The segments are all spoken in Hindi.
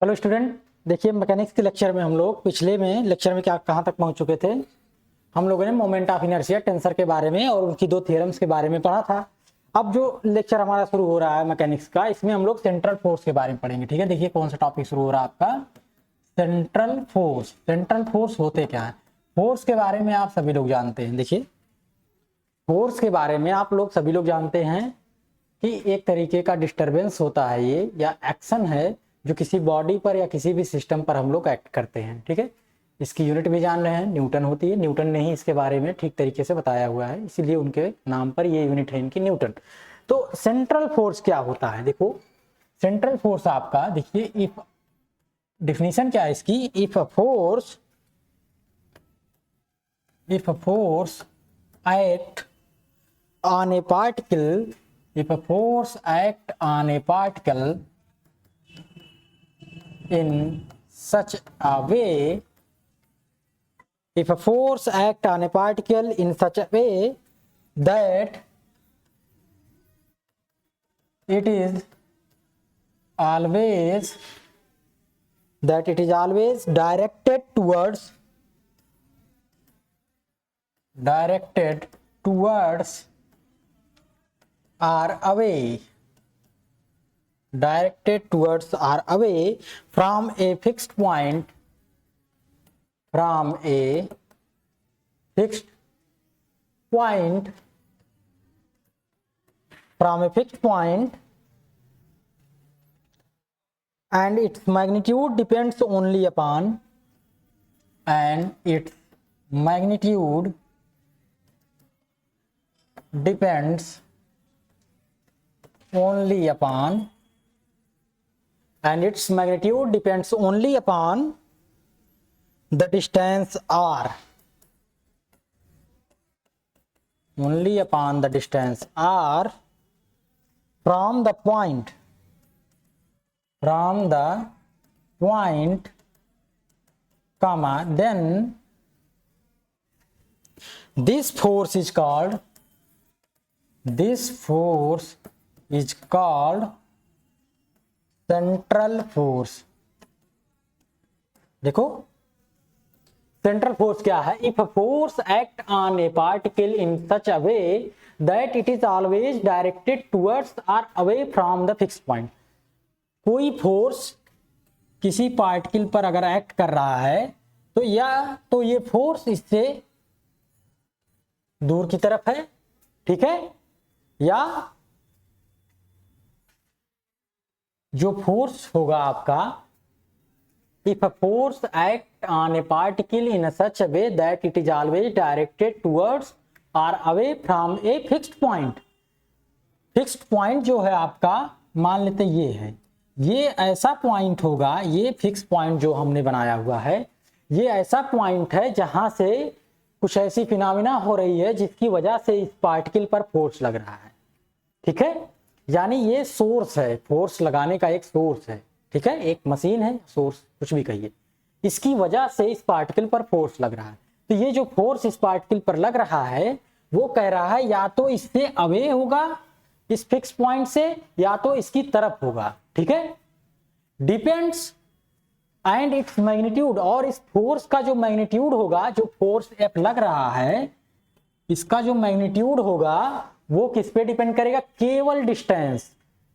हेलो स्टूडेंट, देखिए मैकेनिक्स के लेक्चर में हम लोग पिछले में लेक्चर में कहाँ तक पहुंच चुके थे। हम लोगों ने मोमेंट ऑफ इनर्शिया टेंसर के बारे में और उनकी दो थ्योरम्स के बारे में पढ़ा था। अब जो लेक्चर हमारा शुरू हो रहा है मैकेनिक्स का, इसमें हम लोग सेंट्रल फोर्स के बारे में पढ़ेंगे। ठीक है, देखिए कौन सा टॉपिक शुरू हो रहा है आपका, सेंट्रल फोर्स। सेंट्रल फोर्स होते क्या है, फोर्स के बारे में आप सभी लोग जानते हैं। देखिए फोर्स के बारे में आप लोग सभी लोग जानते हैं कि एक तरीके का डिस्टरबेंस होता है ये, या एक्शन है जो किसी बॉडी पर या किसी भी सिस्टम पर हम लोग एक्ट करते हैं। ठीक है, इसकी यूनिट भी जान रहे हैं, न्यूटन होती है। न्यूटन ने ही इसके बारे में ठीक तरीके से बताया हुआ है, इसीलिए उनके नाम पर ये यूनिट है इनकी, न्यूटन। तो सेंट्रल फोर्स क्या होता है, देखो सेंट्रल फोर्स आपका, देखिए इफ डिफिनीशन क्या है इसकी, if a force act on a particle, if a force act on a particle in such a way, if a force act on a particle in such a way that it is always directed towards or away from a fixed point, and its magnitude depends only upon the distance r, from the point, then this force is called central force। देखो सेंट्रल फोर्स क्या है, if a force act on a particle in such a way that it is always directed towards और away from the fixed point. कोई फोर्स किसी पार्टिकल पर अगर एक्ट कर रहा है तो ये फोर्स इससे दूर की तरफ है, ठीक है, या जो फोर्स होगा आपका, if a force act on a particle in such a way that it is always directed towards और away from a fixed point. Fixed point जो है आपका, मान लेते ये है, ये ऐसा पॉइंट होगा, ये फिक्स पॉइंट जो हमने बनाया हुआ है, ये ऐसा पॉइंट है जहां से कुछ ऐसी फिनोमिना हो रही है जिसकी वजह से इस पार्टिकल पर फोर्स लग रहा है। ठीक है, यानी ये सोर्स है, फोर्स लगाने का एक सोर्स है। ठीक है, एक मशीन है, सोर्स कुछ भी कहिए, इसकी वजह से इस पार्टिकल पर फोर्स लग रहा है। तो ये जो फोर्स इस पार्टिकल पर लग रहा है वो कह रहा है या तो इससे अवे होगा इस फिक्स पॉइंट से, या तो इसकी तरफ होगा। ठीक है, डिपेंड्स एंड इट्स मैग्नीट्यूड, और इस फोर्स का जो मैग्नीट्यूड होगा, जो फोर्स एफ लग रहा है, इसका जो मैग्नीट्यूड होगा वो किस पे डिपेंड करेगा, केवल डिस्टेंस,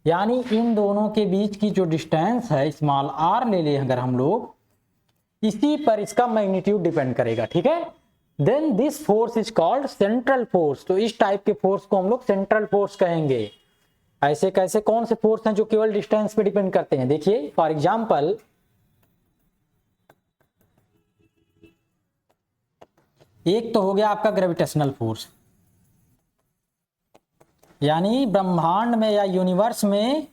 यानी इन दोनों के बीच की जो डिस्टेंस है, स्मॉल आर ले लें अगर हम लोग, इसी पर इसका मैग्नीट्यूड डिपेंड करेगा। ठीक है, then this force is called central force. तो इस टाइप के फोर्स को हम लोग सेंट्रल फोर्स कहेंगे। ऐसे कैसे, कौन से फोर्स हैं जो केवल डिस्टेंस पे डिपेंड करते हैं, देखिए फॉर एग्जांपल एक तो हो गया आपका ग्रेविटेशनल फोर्स, यानी ब्रह्मांड में या यूनिवर्स में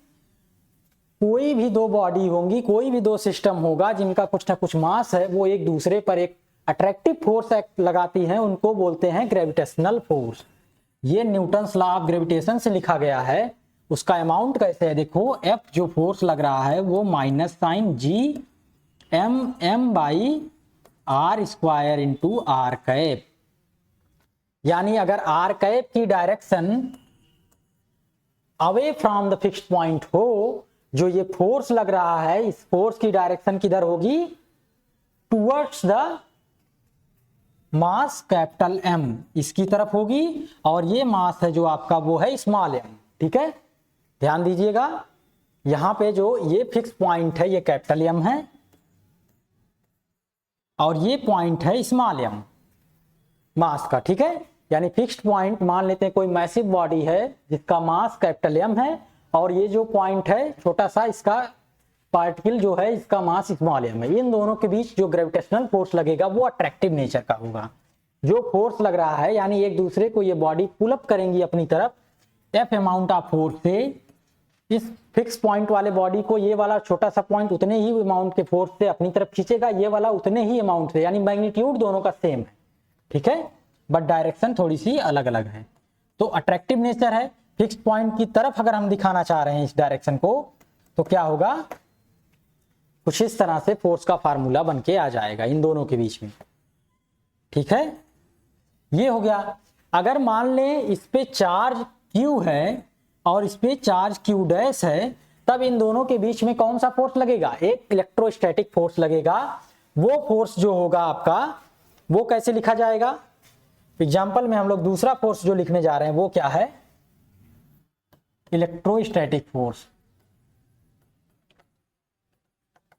कोई भी दो बॉडी होंगी, कोई भी दो सिस्टम होगा जिनका कुछ ना कुछ मास है, वो एक दूसरे पर एक अट्रैक्टिव फोर्स लगाती हैं, उनको बोलते हैं ग्रेविटेशनल फोर्स। ये न्यूटन्स लॉ ऑफ ग्रेविटेशन से लिखा गया है। उसका अमाउंट कैसे है, देखो एफ जो फोर्स लग रहा है वो minus sign G M by R square into R cap, यानी अगर आर कैप की direction away from the fixed point हो, जो ये फोर्स लग रहा है इस फोर्स की डायरेक्शन किधर होगी, towards the mass capital M, इसकी तरफ होगी, और ये मास है जो आपका वो है स्मॉल m। ठीक है, ध्यान दीजिएगा यहां पे जो ये फिक्स पॉइंट है ये कैपिटल M है और ये पॉइंट है स्मॉल m मास का। ठीक है, यानी फिक्स्ड पॉइंट मान लेते हैं कोई मैसिव बॉडी है जिसका मास कैपिटल M है और ये जो पॉइंट है छोटा सा इसका पार्टिकल जो है इसका मास स्मॉल m है। इन दोनों के बीच जो ग्रेविटेशनल फोर्स लगेगा वो अट्रैक्टिव नेचर का होगा। जो फोर्स लग रहा है यानी एक दूसरे को ये बॉडी पुल अप करेंगी अपनी तरफ, F अमाउंट ऑफ फोर्स से इस फिक्स पॉइंट वाले बॉडी को ये वाला छोटा सा पॉइंट उतने ही अमाउंट के फोर्स से अपनी तरफ खींचेगा, ये वाला उतने ही अमाउंट से, यानी मैग्नीट्यूड दोनों का सेम है। ठीक है, बट डायरेक्शन थोड़ी सी अलग अलग है। तो अट्रैक्टिव नेचर है, फिक्स पॉइंट की तरफ अगर हम दिखाना चाह रहे हैं इस डायरेक्शन को तो क्या होगा, कुछ इस तरह से फोर्स का फार्मूला बन के आ जाएगा इन दोनों के बीच में। ठीक है, ये हो गया। अगर मान लें इस पे चार्ज Q है और इस पे चार्ज Q डैश है, तब इन दोनों के बीच में कौन सा फोर्स लगेगा, एक इलेक्ट्रोस्टैटिक फोर्स लगेगा। वो फोर्स जो होगा आपका वो कैसे लिखा जाएगा, एग्जाम्पल में हम लोग दूसरा फोर्स जो लिखने जा रहे हैं वो क्या है, इलेक्ट्रोस्टैटिक फोर्स।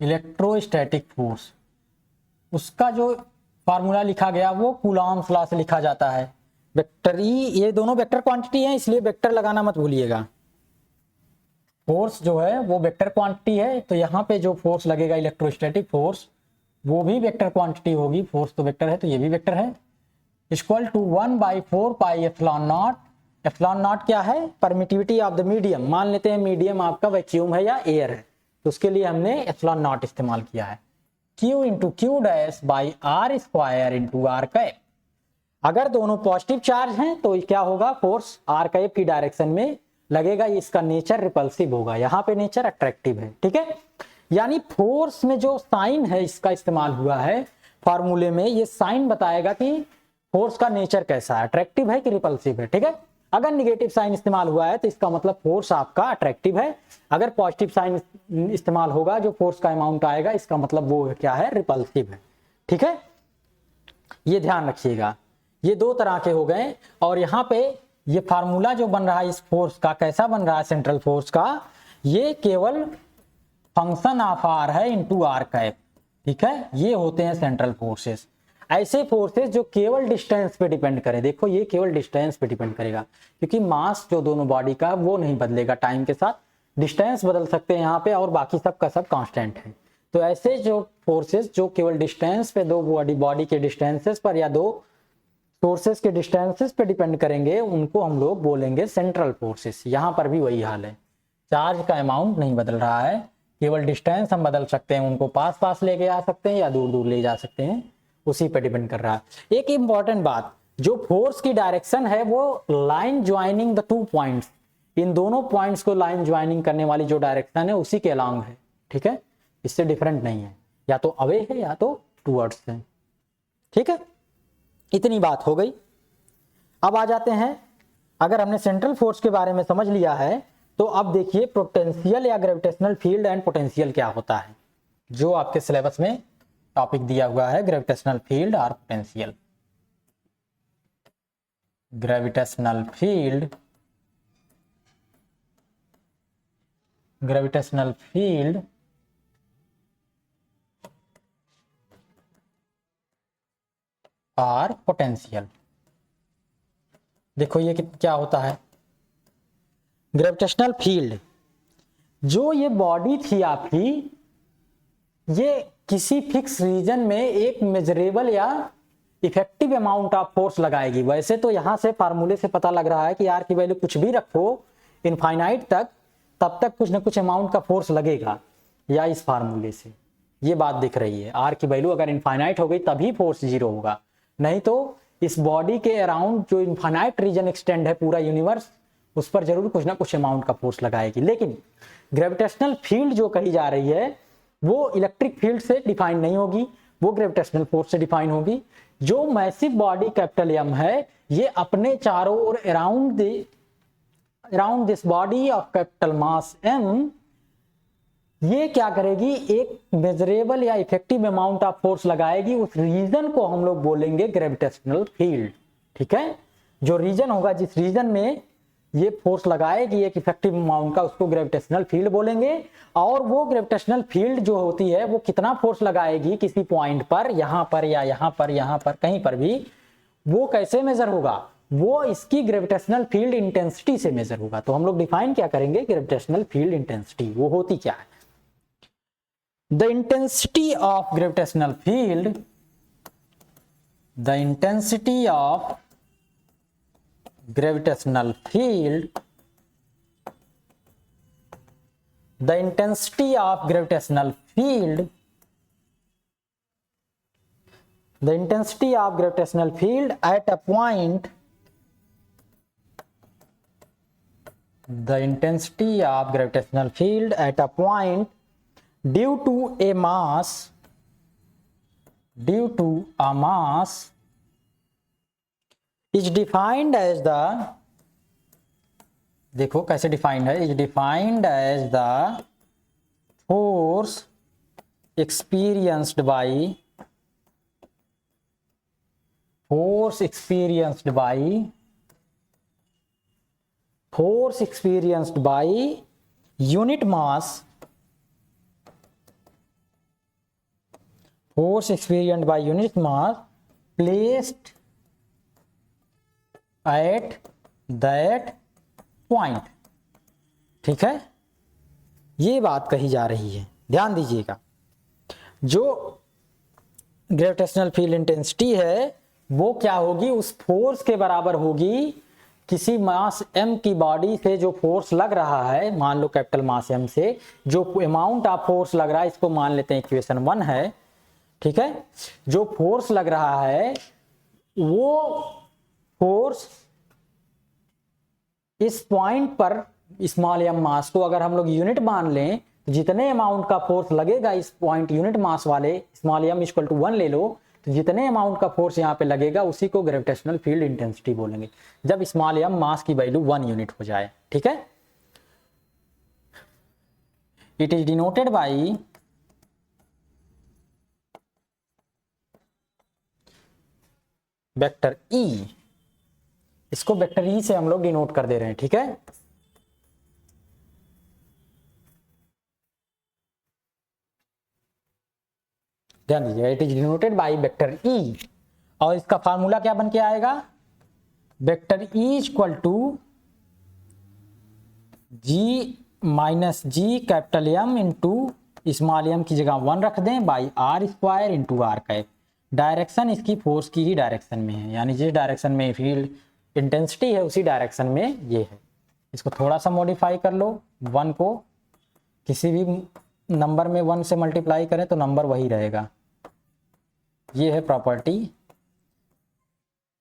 इलेक्ट्रोस्टैटिक फोर्स उसका जो फार्मूला लिखा गया वो कूलॉम्स लॉ से लिखा जाता है। वेक्टर ई, ये दोनों वेक्टर क्वांटिटी हैं इसलिए वेक्टर लगाना मत भूलिएगा। फोर्स जो है वो वेक्टर क्वांटिटी है, तो यहाँ पे जो फोर्स लगेगा इलेक्ट्रोस्टैटिक फोर्स वो भी वेक्टर क्वांटिटी होगी। फोर्स तो वेक्टर है तो ये भी वेक्टर है। Equal to 1/4 pi epsilon naught. Epsilon naught क्या है, परमिटिविटी ऑफ द मीडियम। मान लेते हैं मीडियम आपका वैक्यूम है या एयर है तो उसके लिए हमने एप्सिलॉन नॉट इस्तेमाल किया है। Q into Q dash by R square into R cap. अगर दोनों पॉजिटिव चार्ज हैं तो क्या होगा, फोर्स आर कैप की डायरेक्शन में लगेगा, इसका नेचर रिपल्सिव होगा, यहाँ पे नेचर अट्रैक्टिव है। ठीक है, यानी फोर्स में जो साइन है इसका इस्तेमाल हुआ है फॉर्मूले में, ये साइन बताएगा कि फोर्स का नेचर कैसा है, अट्रैक्टिव है कि रिपल्सिव है। ठीक है, अगर निगेटिव साइन इस्तेमाल हुआ है तो इसका मतलब फोर्स आपका अट्रैक्टिव है। अगर पॉजिटिव साइन इस्तेमाल होगा जो फोर्स का अमाउंट आएगा इसका मतलब वो क्या है, रिपल्सिव है। ठीक है, ये ध्यान रखिएगा। ये दो तरह के हो गए और यहाँ पे ये फार्मूला जो बन रहा है इस फोर्स का कैसा बन रहा है, सेंट्रल फोर्स का, ये केवल फंक्शन ऑफ आर है इंटू आर कैप। ठीक है, ये होते हैं सेंट्रल फोर्सेस। ऐसे फोर्सेस जो केवल डिस्टेंस पे डिपेंड करें, देखो ये केवल डिस्टेंस पे डिपेंड करेगा क्योंकि मास जो दोनों बॉडी का वो नहीं बदलेगा टाइम के साथ, डिस्टेंस बदल सकते हैं यहाँ पे और बाकी सब का सब कांस्टेंट है। तो ऐसे जो फोर्सेस जो केवल डिस्टेंस पे, दो बॉडी के डिस्टेंसेस पर या दो सोर्सेस के डिस्टेंसेस पे डिपेंड करेंगे, उनको हम लोग बोलेंगे सेंट्रल फोर्सेस। यहाँ पर भी वही हाल है, चार्ज का अमाउंट नहीं बदल रहा है, केवल डिस्टेंस हम बदल सकते हैं, उनको पास पास लेके आ सकते हैं या दूर दूर ले जा सकते हैं, उसी पे डिपेंड कर रहा है। एक इंपॉर्टेंट बात, जो फोर्स की डायरेक्शन है वो line joining the two points, इन दोनों पॉइंट्स को लाइन ज्वाइनिंग करने वाली जो डायरेक्शन है उसी के अलोंग है। ठीक है, इससे डिफरेंट नहीं है, या तो अवे है या तो टुवर्ड्स है। ठीक है, इतनी बात हो गई। अब आ जाते हैं, अगर हमने सेंट्रल फोर्स के बारे में समझ लिया है तो अब देखिए पोटेंशियल या ग्रेविटेशनल फील्ड एंड पोटेंशियल क्या होता है, जो आपके सिलेबस में टॉपिक दिया हुआ है, ग्रेविटेशनल फील्ड और potential. Gravitational field, gravitational field और पोटेंशियल। देखो ये क्या होता है, ग्रेविटेशनल फील्ड, जो ये बॉडी थी आपकी, ये किसी फिक्स रीजन में एक मेजरेबल या इफेक्टिव अमाउंट ऑफ फोर्स लगाएगी। वैसे तो यहां से फार्मूले से पता लग रहा है कि आर की वैल्यू कुछ भी रखो इनफाइनाइट तक, तब तक कुछ ना कुछ अमाउंट का फोर्स लगेगा, या इस फार्मूले से ये बात दिख रही है। आर की वैल्यू अगर इनफाइनाइट हो गई तभी फोर्स जीरो होगा, नहीं तो इस बॉडी के अराउंड जो इनफाइनाइट रीजन एक्सटेंड है पूरा यूनिवर्स, उस पर जरूर कुछ ना कुछ अमाउंट का फोर्स लगाएगी। लेकिन ग्रेविटेशनल फील्ड जो कही जा रही है वो इलेक्ट्रिक फील्ड से डिफाइन नहीं होगी, वो ग्रेविटेशनल फोर्स से डिफाइन होगी। जो मैसिव बॉडी कैपिटल एम है, ये अपने चारों ओर around this body of capital mass M ये क्या करेगी, एक मेजरेबल या इफेक्टिव अमाउंट ऑफ फोर्स लगाएगी, उस रीजन को हम लोग बोलेंगे ग्रेविटेशनल फील्ड। ठीक है, जो रीजन होगा, जिस रीजन में ये फोर्स लगाएगी एक इफेक्टिव अमाउंट का, उसको ग्रेविटेशनल फील्ड बोलेंगे। और वो ग्रेविटेशनल फील्ड जो होती है वो कितना फोर्स लगाएगी किसी पॉइंट पर, यहां पर या यहां पर कहीं पर भी, वो कैसे मेजर होगा, वो इसकी ग्रेविटेशनल फील्ड इंटेंसिटी से मेजर होगा। तो हम लोग डिफाइन क्या करेंगे, ग्रेविटेशनल फील्ड इंटेंसिटी वो होती क्या है। The intensity of gravitational field, the intensity of gravitational field, the intensity of gravitational field, the intensity of gravitational field at a point, the intensity of gravitational field at a point due to a mass, due to a mass is defined as the, देखो कैसे डिफाइंड है, is defined as the force experienced by, force experienced by, force experienced by unit mass, force experienced by unit mass placed at that point। ठीक है, ये बात कही जा रही है, ध्यान दीजिएगा। जो ग्रेविटेशनल फील्ड इंटेंसिटी है वो क्या होगी, उस फोर्स के बराबर होगी किसी मास m की बॉडी से जो फोर्स लग रहा है, मान लो कैपिटल मास m से जो अमाउंट ऑफ फोर्स लग रहा है, इसको मान लेते हैं इक्वेशन 1 है। ठीक है, जो फोर्स लग रहा है वो फोर्स इस पॉइंट पर स्मॉल m मास को अगर हम लोग यूनिट मान लें, जितने अमाउंट का फोर्स लगेगा इस पॉइंट यूनिट मास वाले स्मॉल m इक्वल टू 1 ले लो, तो जितने अमाउंट का फोर्स यहाँ पे लगेगा उसी को ग्रेविटेशनल फील्ड इंटेंसिटी बोलेंगे, जब स्मॉल m मास की वैल्यू 1 यूनिट हो जाए। ठीक है, it is denoted by vector E, इसको वेक्टर E से हम लोग डिनोट कर दे रहे हैं। ठीक है, ध्यान दीजिएगा, it is denoted by vector E, और इसका फार्मूला क्या बन के आएगा, vector E equal to G minus G capital M into small m की जगह 1 रख दें by R square into R cap. Direction इसकी फोर्स की ही डायरेक्शन में है, यानी जिस डायरेक्शन में फील्ड इंटेंसिटी है उसी डायरेक्शन में ये है। इसको थोड़ा सा मॉडिफाई कर लो, 1 को किसी भी नंबर में 1 से मल्टीप्लाई करें तो नंबर वही रहेगा। ये है प्रॉपर्टी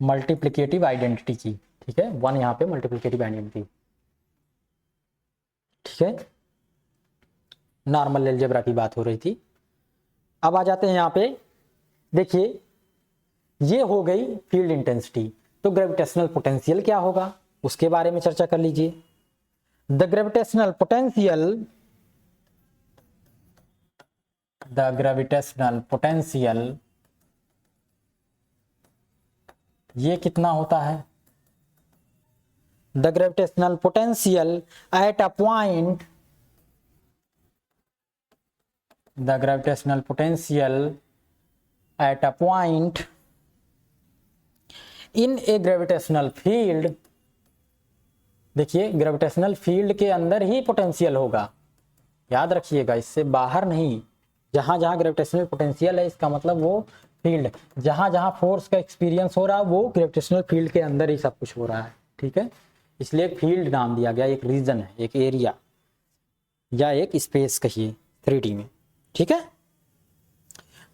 मल्टीप्लिकेटिव आइडेंटिटी की। ठीक है, 1 यहाँ पे मल्टीप्लिकेटिव आइडेंटिटी। ठीक है, नॉर्मल अलजेब्रा की बात हो रही थी। अब आ जाते हैं यहाँ पे, देखिए ये हो गई फील्ड इंटेंसिटी, तो ग्रेविटेशनल पोटेंशियल क्या होगा उसके बारे में चर्चा कर लीजिए। The gravitational potential, the gravitational potential ये कितना होता है, the gravitational potential at a point, the gravitational potential at a point in A gravitational field. देखिए ग्रेविटेशनल फील्ड के अंदर ही पोटेंशियल होगा, याद रखिएगा, इससे बाहर नहीं। जहां जहां ग्रेविटेशनल पोटेंशियल है इसका मतलब वो फील्ड, जहां जहां फोर्स का एक्सपीरियंस हो रहा है वो ग्रेविटेशनल फील्ड के अंदर ही सब कुछ हो रहा है। ठीक है, इसलिए एक फील्ड नाम दिया गया, एक रीजन है, एक एरिया या एक स्पेस कहिए 3D में। ठीक है,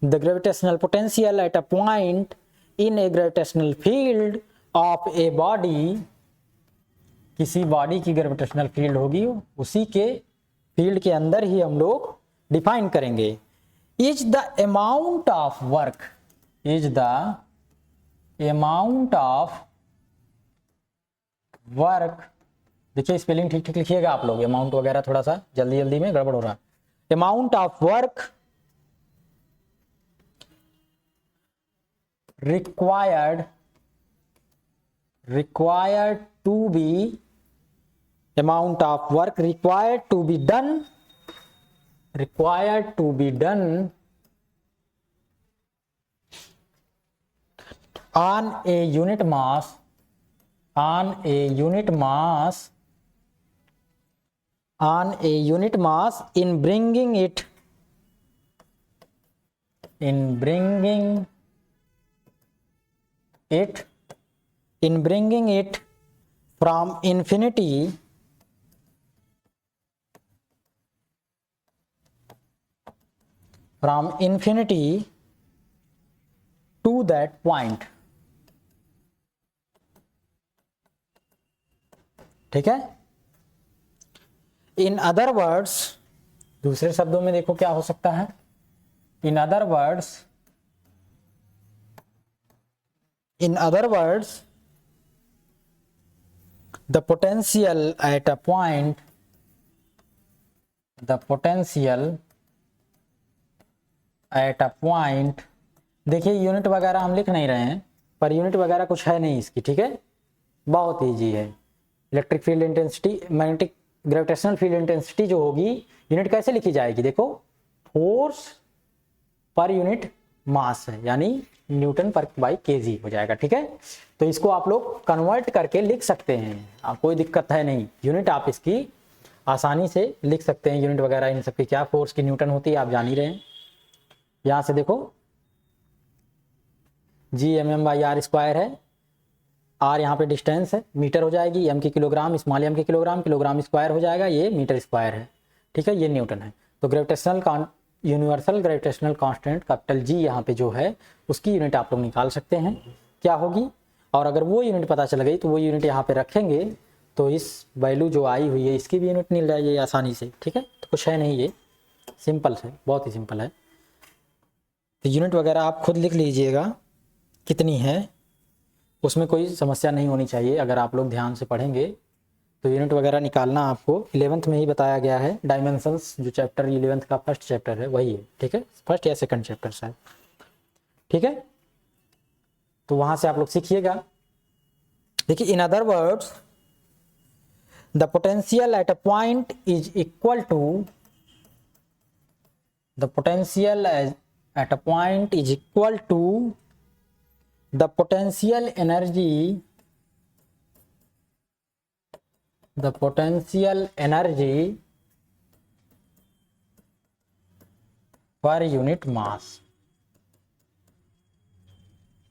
the gravitational potential at a point in A gravitational field of a body, किसी बॉडी की ग्रेविटेशनल फील्ड होगी उसी के फील्ड के अंदर ही हम लोग डिफाइन करेंगे। Is the amount of work, is the amount of work, देखिए स्पेलिंग ठीक ठीक लिखिएगा आप लोग, अमाउंट वगैरह थोड़ा सा जल्दी जल्दी में गड़बड़ हो रहा है। amount of work required to be amount of work required to be done on a unit mass in bringing it from infinity to that point। ठीक है। इन अदर वर्ड्स, दूसरे शब्दों में देखो क्या हो सकता है। इन other words the potential at a point देखिए यूनिट वगैरह हम लिख नहीं रहे हैं, पर यूनिट वगैरह कुछ है नहीं इसकी। ठीक है, बहुत ईजी है। Electric field intensity, magnetic gravitational field intensity जो होगी, यूनिट कैसे लिखी जाएगी, देखो फोर्स पर यूनिट मास है, यानी न्यूटन पर बाई केजी हो जाएगा। ठीक है, तो इसको आप लोग कन्वर्ट करके लिख सकते हैं, कोई दिक्कत है नहीं। यूनिट आप इसकी आसानी से लिख सकते हैं। यूनिट वगैरह इन सबकी क्या फोर्स की न्यूटन होती है आप जान ही रहे हैं। यहाँ से देखो G/m/r² है, r यहाँ पे डिस्टेंस है, मीटर हो जाएगी, m की किलोग्राम, स्मॉल m की किलोग्राम स्क्वायर हो जाएगा, ये मीटर स्क्वायर है। ठीक है, ये न्यूटन है। तो gravitational universal gravitational constant capital G यहाँ पे जो है उसकी यूनिट आप लोग निकाल सकते हैं क्या होगी। और अगर वो यूनिट पता चल गई तो वो यूनिट यहाँ पे रखेंगे तो इस वैल्यू जो आई हुई है इसकी भी यूनिट मिल जाएगी आसानी से। ठीक है, तो कुछ है नहीं, ये सिंपल है, बहुत ही सिंपल है। तो यूनिट वगैरह आप खुद लिख लीजिएगा कितनी है, उसमें कोई समस्या नहीं होनी चाहिए। अगर आप लोग ध्यान से पढ़ेंगे तो यूनिट वगैरह निकालना आपको 11th में ही बताया गया है। डायमेंशंस जो चैप्टर 11th का फर्स्ट चैप्टर है वही है। ठीक है, फर्स्ट या सेकंड चैप्टर शायद। ठीक है, तो वहां से आप लोग सीखिएगा। देखिए, in other words the potential at a point is equal to the potential energy per unit mass।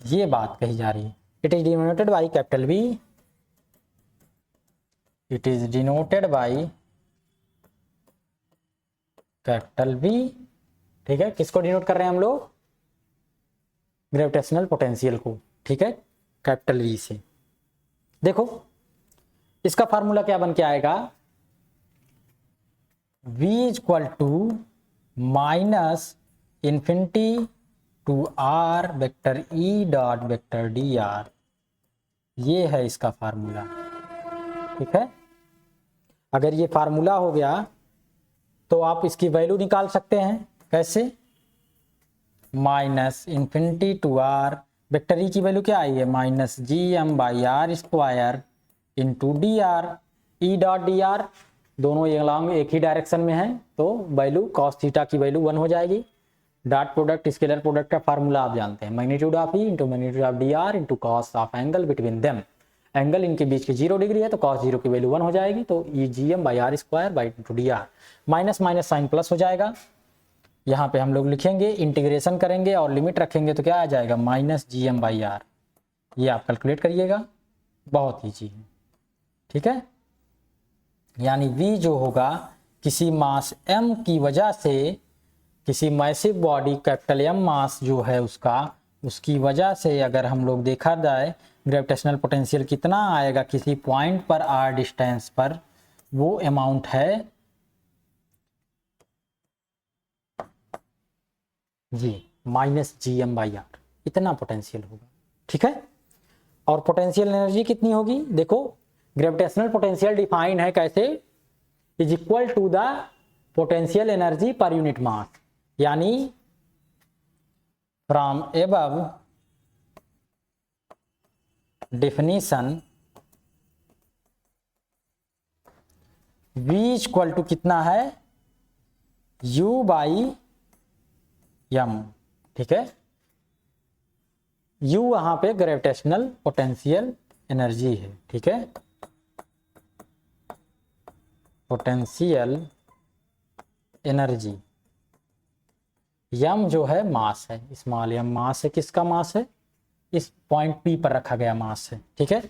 ये बात कही जा रही है। It is denoted by capital V। It is denoted by capital V। ठीक है, किसको डिनोट कर रहे हैं हम लोग, ग्रेविटेशनल पोटेंशियल को। ठीक है, कैपिटल V से। देखो इसका फार्मूला क्या बन के आएगा, V = -∞ to r vector E dot vector dr। ये है इसका फार्मूला। ठीक है, अगर ये फार्मूला हो गया तो आप इसकी वैल्यू निकाल सकते हैं। कैसे, -∞ to r वेक्टर E की वैल्यू क्या आई है, -Gm/r² into dr। E dot dr दोनों एक ही डायरेक्शन में है, तो वैल्यू cos थीटा की वैल्यू 1 हो जाएगी। डॉट प्रोडक्ट स्केलर प्रोडक्ट का फार्मूला आप जानते हैं, magnitude of E into magnitude of dr into cos of angle between them. Angle इनके बीच की 0 डिग्री है तो cos 0 की वैल्यू 1 हो जाएगी। तो Gm/r² dr minus minus sign plus हो जाएगा। यहाँ पे हम लोग लिखेंगे, इंटीग्रेशन करेंगे और लिमिट रखेंगे तो क्या आ जाएगा, -Gm/r। ये आप कैलकुलेट करिएगा, बहुत ईजी है। ठीक है, यानी V जो होगा किसी मास m की वजह से, किसी मैसिव बॉडी कैपिटल M मास जो है उसकी वजह से अगर हम लोग देखा जाए ग्रेविटेशनल पोटेंशियल कितना आएगा किसी पॉइंट पर r डिस्टेंस पर, वो अमाउंट है जी -Gm/r। इतना पोटेंशियल होगा। ठीक है, और पोटेंशियल एनर्जी कितनी होगी, देखो ग्रेविटेशनल पोटेंशियल डिफाइन है कैसे, is equal to the potential energy per unit mass, यानी from above definition V equal to कितना है, U बाई M, ठीक है। U वहां पे ग्रेविटेशनल पोटेंशियल एनर्जी है, ठीक है, पोटेंशियल एनर्जी। M जो है मास है, स्मॉल m मास है, किसका मास है, इस पॉइंट P पर रखा गया मास है, ठीक है।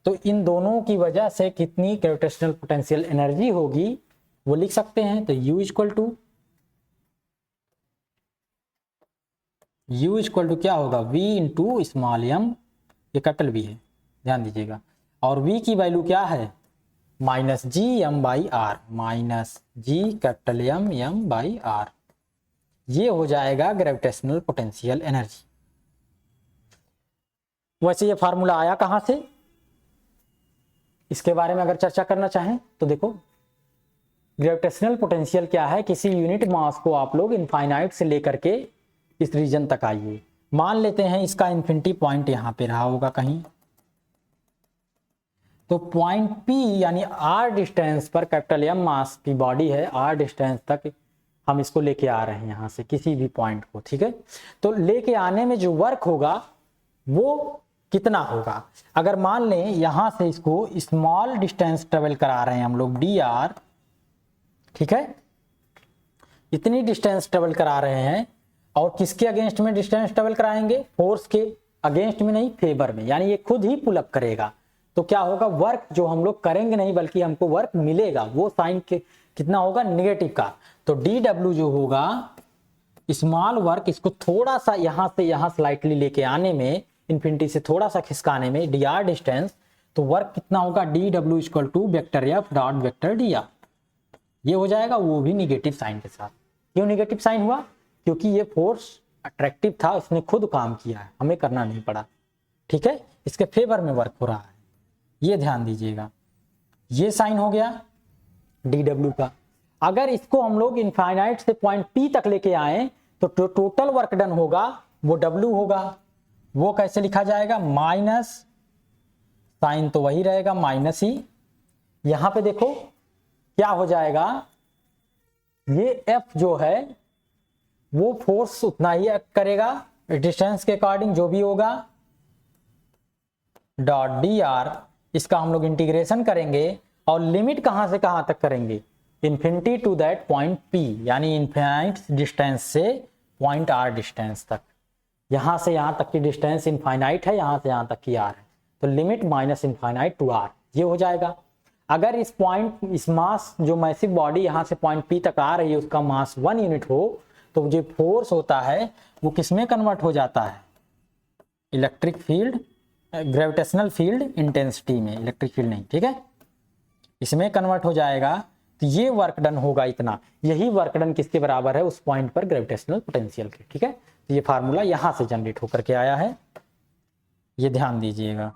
तो इन दोनों की वजह से कितनी ग्रेविटेशनल पोटेंशियल एनर्जी होगी वो लिख सकते हैं। तो U इक्वल टू क्या होगा, V इंटू स्मॉल m, ये कैपिटल V है, ध्यान दीजिएगा, और V की वैल्यू क्या है, minus G M by R, minus G capital M by R, ये हो जाएगा ग्रेविटेशनल पोटेंशियल एनर्जी। वैसे ये फार्मूला आया कहां से, इसके बारे में अगर चर्चा करना चाहें तो देखो, ग्रेविटेशनल पोटेंशियल क्या है, किसी यूनिट मास को आप लोग इनफाइनाइट से लेकर के इस रीजन तक आइए, मान लेते हैं इसका इन्फिनिटी पॉइंट यहां पे रहा होगा कहीं, तो पॉइंट P यानी R डिस्टेंस पर कैपिटल M मास की बॉडी है, R डिस्टेंस तक हम इसको लेके आ रहे हैं यहां से किसी भी पॉइंट को, ठीक है। तो लेके आने में जो वर्क होगा वो कितना होगा, अगर मान लें यहां से इसको स्मॉल डिस्टेंस ट्रेवल करा रहे हैं हम लोग dr, ठीक है, इतनी डिस्टेंस ट्रेवल करा रहे हैं, और किसके अगेंस्ट में डिस्टेंस ट्रेवल कराएंगे, फोर्स के अगेंस्ट में नहीं, फेवर में, यानी ये खुद ही पुल अप करेगा। तो क्या होगा, वर्क जो हम लोग करेंगे नहीं बल्कि हमको वर्क मिलेगा, वो साइन के कितना होगा, नेगेटिव का। तो dw जो होगा, स्मॉल वर्क, इसको थोड़ा सा यहां से यहां स्लाइटली लेके आने में, इन्फिनिटी से थोड़ा सा खिसकाने में dr डिस्टेंस, तो वर्क कितना होगा, dw equal to vector f dot vector dr, ये हो जाएगा, वो भी निगेटिव साइन के साथ। क्यों निगेटिव साइन हुआ, क्योंकि ये फोर्स अट्रैक्टिव था, उसने खुद काम किया है, हमें करना नहीं पड़ा, ठीक है, इसके फेवर में वर्क हो रहा है, ये ध्यान दीजिएगा। ये साइन हो गया dw का। अगर इसको हम लोग इनफाइनाइट से पॉइंट P तक लेके आए तो टोटल वर्क डन होगा वो W होगा, वो कैसे लिखा जाएगा, माइनस, साइन तो वही रहेगा माइनस ही, यहां पे देखो क्या हो जाएगा, ये F जो है वो फोर्स उतना ही एक्ट करेगा डिस्टेंस के अकॉर्डिंग जो भी होगा, डॉट dr, इसका हम लोग इंटीग्रेशन करेंगे और लिमिट कहां से कहां तक करेंगे, infinity to that point P, यानी इनफाइनाइट डिस्टेंस से पॉइंट R डिस्टेंस तक, यहां से यहां तक की डिस्टेंस इनफाइनाइट है, यहां से यहां तक की R है, तो limit minus infinite to R, ये हो जाएगा। अगर इस पॉइंट, इस मास जो मैसिव बॉडी यहां से पॉइंट P तक आ रही है उसका मास 1 यूनिट हो, तो जो फोर्स होता है वो किसमें कन्वर्ट हो जाता है, electric field, gravitational field intensity में, इलेक्ट्रिक फील्ड नहीं, ठीक है, इसमें कन्वर्ट हो जाएगा। तो ये वर्क डन होगा इतना, यही वर्क डन किसके बराबर है, उस पॉइंट पर ग्रेविटेशनल पोटेंशियल के, ठीक है। तो ये फार्मूला यहां से जनरेट होकर के आया है, ये ध्यान दीजिएगा।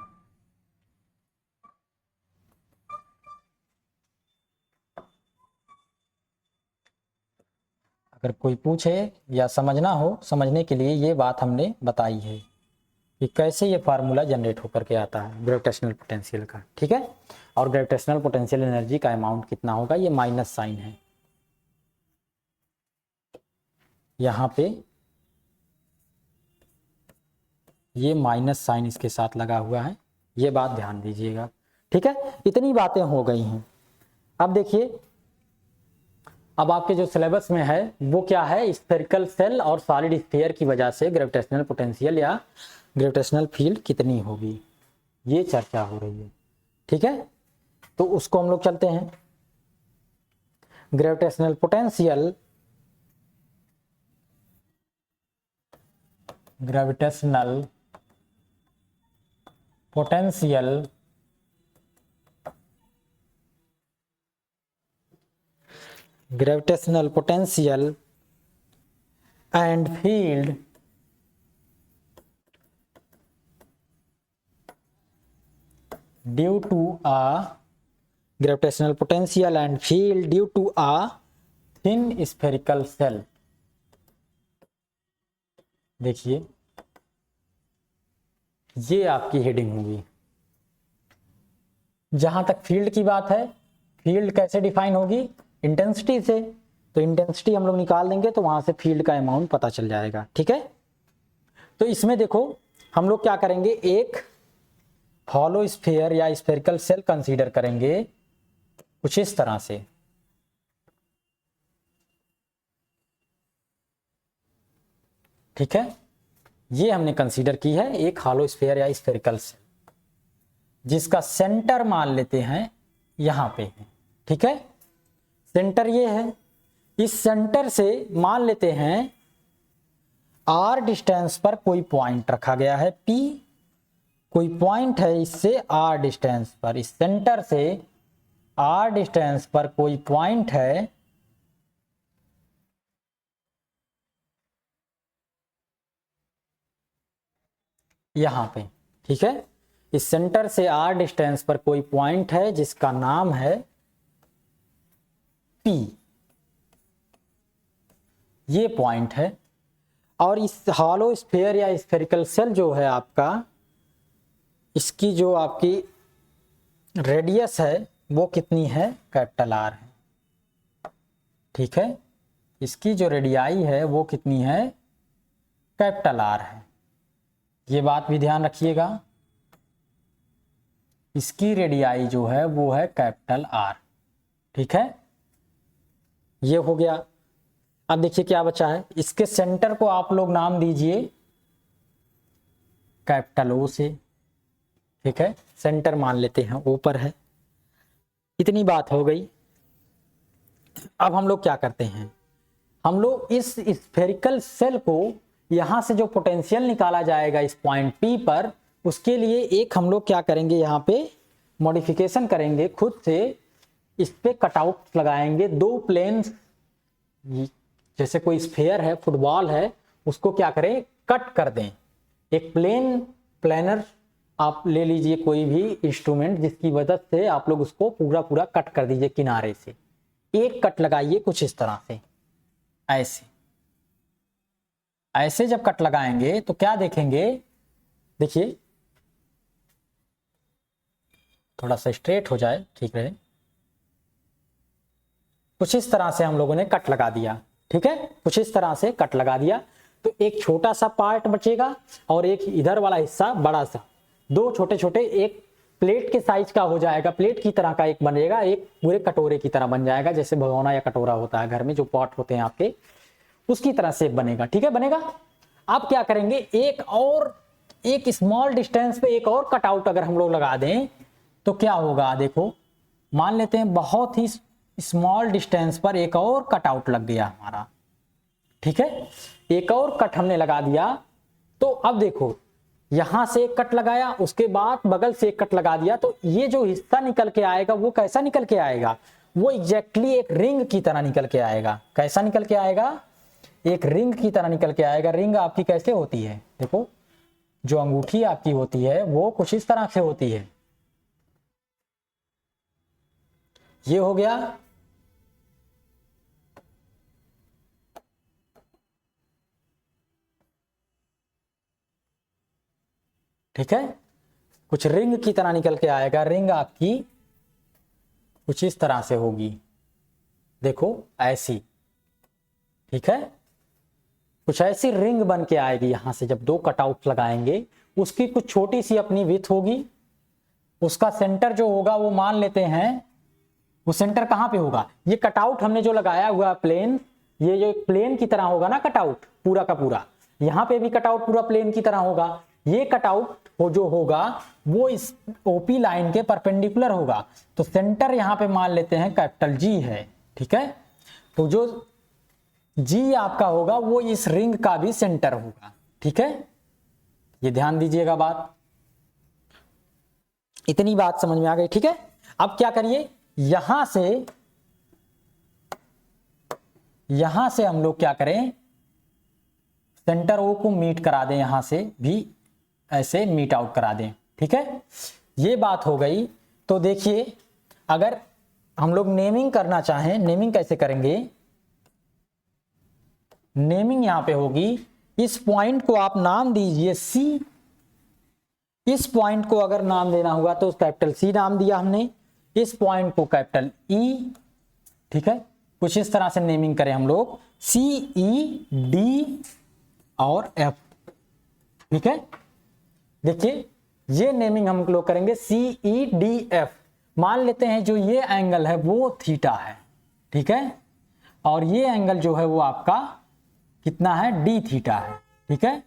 अगर कोई पूछे या समझना हो, समझने के लिए ये बात हमने बताई है कि कैसे ये फार्मूला जनरेट होकर के आता है ग्रेविटेशनल पोटेंशियल का, ठीक है। और ग्रेविटेशनल पोटेंशियल एनर्जी का अमाउंट कितना होगा, ये माइनस साइन है यहाँ पे, ये माइनस साइन इसके साथ लगा हुआ है, ये बात ध्यान दीजिएगा, ठीक है। इतनी बातें हो गई हैं। अब देखिए, अब आपके जो सिलेबस में है वो क्या है, स्फेरिकल सेल और सॉलिड स्फीयर की वजह से ग्रेविटेशनल पोटेंशियल या ग्रेविटेशनल फील्ड कितनी होगी, ये चर्चा हो रही है, ठीक है। तो उसको हम लोग चलते हैं, gravitational potential, gravitational potential gravitational potential and field due to a gravitational potential and field due to a thin spherical shell. देखिए ये आपकी हेडिंग होगी। जहां तक फील्ड की बात है, फील्ड कैसे डिफाइन होगी? इंटेंसिटी से। तो इंटेंसिटी हम लोग निकाल देंगे तो वहां से फील्ड का अमाउंट पता चल जाएगा। ठीक है, तो इसमें देखो हम लोग क्या करेंगे, एक हॉलो स्फीयर या स्फेरिकल सेल कंसीडर करेंगे कुछ इस तरह से। ठीक है, ये हमने कंसीडर की है एक हॉलो स्फीयर या स्फेरिकल सेल, जिसका सेंटर मान लेते हैं यहां पे है। ठीक है, सेंटर ये है। इस सेंटर से मान लेते हैं r डिस्टेंस पर कोई पॉइंट रखा गया है P, कोई पॉइंट है इससे r डिस्टेंस पर, इस सेंटर से r डिस्टेंस पर कोई पॉइंट है यहां पे। ठीक है, इस सेंटर से r डिस्टेंस पर कोई पॉइंट है जिसका नाम है P, ये पॉइंट है। और इस हॉलो स्फीयर या स्फेरिकल सेल जो है आपका, इसकी जो आपकी रेडियस है वो कितनी है? कैपिटल R है। ठीक है, इसकी जो रेडियाई है वो कितनी है? कैपिटल R है। ये बात भी ध्यान रखिएगा, इसकी रेडियाई जो है वो है कैपिटल R। ठीक है, ये हो गया। अब देखिए क्या बचा है, इसके सेंटर को आप लोग नाम दीजिए कैपिटल O से। ठीक है, सेंटर मान लेते हैं O पर है। इतनी बात हो गई। अब हम लोग क्या करते हैं, हम लोग इस स्फेरिकल सेल को यहां से जो पोटेंशियल निकाला जाएगा इस पॉइंट P पर, उसके लिए एक हम लोग क्या करेंगे, यहाँ पे मॉडिफिकेशन करेंगे खुद से। इस पे कटआउट लगाएंगे, दो प्लेन्स, जैसे कोई स्फेयर है, फुटबॉल है, उसको क्या करें, कट कर दें। एक प्लेनर आप ले लीजिए, कोई भी इंस्ट्रूमेंट जिसकी मदद से आप लोग उसको पूरा पूरा कट कर दीजिए किनारे से। एक कट लगाइए कुछ इस तरह से, ऐसे ऐसे जब कट लगाएंगे तो क्या देखेंगे, देखिए थोड़ा सा स्ट्रेट हो जाए, ठीक रहे। कुछ इस तरह से हम लोगों ने कट लगा दिया। ठीक है, कुछ इस तरह से कट लगा दिया तो एक छोटा सा पार्ट बचेगा और एक इधर वाला हिस्सा बड़ा सा, दो छोटे छोटे, एक प्लेट के साइज का हो जाएगा, प्लेट की तरह का एक बनेगा, एक पूरे कटोरे की तरह बन जाएगा, जैसे भगोना या कटोरा होता है घर में जो पॉट होते हैं आपके, उसकी तरह से बनेगा। ठीक है, बनेगा। आप क्या करेंगे, एक स्मॉल डिस्टेंस पे एक और कटआउट अगर हम लोग लगा दें तो क्या होगा, देखो मान लेते हैं बहुत ही स्मॉल डिस्टेंस पर एक और कटआउट लग गया हमारा। ठीक है, एक और कट हमने लगा दिया तो अब देखो यहां से एक कट लगाया, उसके बाद बगल से एक कट लगा दिया, तो ये जो हिस्सा निकल के आएगा वो कैसा निकल के आएगा, वो एग्जैक्टली एक रिंग की तरह निकल के आएगा। कैसा निकल के आएगा, एक रिंग की तरह निकल के आएगा। रिंग आपकी कैसे होती है, देखो जो अंगूठी आपकी होती है वो कुछ इस तरह से होती है। ये हो गया। ठीक है, कुछ रिंग की तरह निकल के आएगा। रिंग आपकी कुछ इस तरह से होगी, देखो ऐसी। ठीक है, कुछ ऐसी रिंग बन के आएगी यहां से जब दो कटआउट लगाएंगे। उसकी कुछ छोटी सी अपनी विड्थ होगी, उसका सेंटर जो होगा वो मान लेते हैं, वो सेंटर कहां पे होगा, ये कटआउट हमने जो लगाया हुआ प्लेन, ये जो प्लेन की तरह होगा ना कटआउट पूरा का पूरा, यहां पे भी कटआउट पूरा प्लेन की तरह होगा। ये कटआउट जो होगा वो इस ओपी लाइन के परपेंडिकुलर होगा, तो सेंटर यहां पे मान लेते हैं कैपिटल G है। ठीक है, तो जो G आपका होगा वो इस रिंग का भी सेंटर होगा। ठीक है, ये ध्यान दीजिएगा बात, इतनी बात समझ में आ गई। ठीक है, अब क्या करिए, यहां से हम लोग क्या करें, सेंटर O को मीट करा दें, यहां से भी ऐसे मीट आउट करा दें। ठीक है, ये बात हो गई। तो देखिए अगर हम लोग नेमिंग करना चाहें, नेमिंग कैसे करेंगे, नेमिंग यहाँ पे होगी, इस पॉइंट को आप नाम दीजिए C। इस पॉइंट को अगर नाम देना होगा तो कैपिटल C नाम दिया हमने, इस पॉइंट को कैपिटल E। ठीक है, कुछ इस तरह से नेमिंग करें हम लोग C, E, D और F। ठीक है, देखिए ये नेमिंग हम लोग करेंगे C, E, D, F। मान लेते हैं जो ये एंगल है वो थीटा है। ठीक है, और ये एंगल जो है वो आपका कितना है, D थीटा है। ठीक है,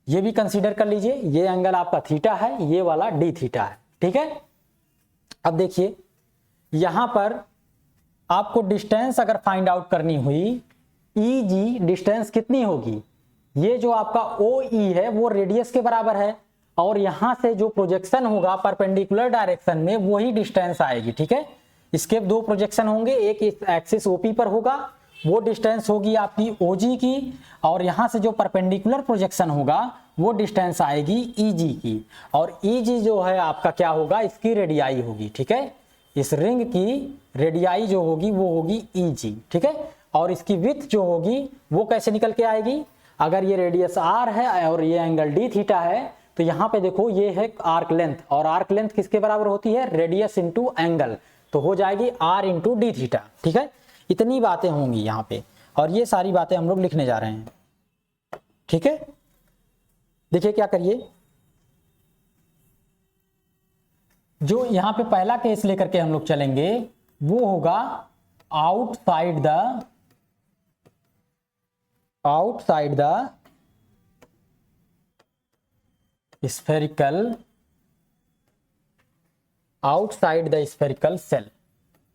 ये भी कंसीडर कर लीजिए, ये एंगल आपका थीटा है, ये वाला D थीटा है। ठीक है, अब देखिए यहां पर आपको डिस्टेंस अगर फाइंड आउट करनी हुई, EG डिस्टेंस कितनी होगी, ये जो आपका OE है वो रेडियस के बराबर है, और यहां से जो प्रोजेक्शन होगा परपेंडिकुलर डायरेक्शन में वही डिस्टेंस आएगी। ठीक है, इसके दो प्रोजेक्शन होंगे, एक इस एक्सिस OP पर होगा, वो डिस्टेंस होगी आपकी OG की, और यहां से जो परपेंडिकुलर प्रोजेक्शन होगा वो डिस्टेंस आएगी EG की, और EG जो है आपका क्या होगा, इसकी रेडियाई होगी। ठीक है, इस रिंग की रेडियाई जो होगी वो होगी EG। ठीक है, और इसकी विड्थ जो होगी वो कैसे निकल के आएगी, अगर ये रेडियस R है और ये एंगल D थीटा है, तो यहाँ पे देखो ये है आर्क लेंथ, और आर्क लेंथ किसके बराबर होती है, रेडियस इंटू एंगल, तो हो जाएगी R इंटू D थीटा। ठीक है, इतनी बातें होंगी यहाँ पे, और ये सारी बातें हम लोग लिखने जा रहे हैं। ठीक है, देखिए क्या करिए, जो यहाँ पे पहला केस लेकर के हम लोग चलेंगे वो होगा आउटसाइड द स्फेरिकल सेल।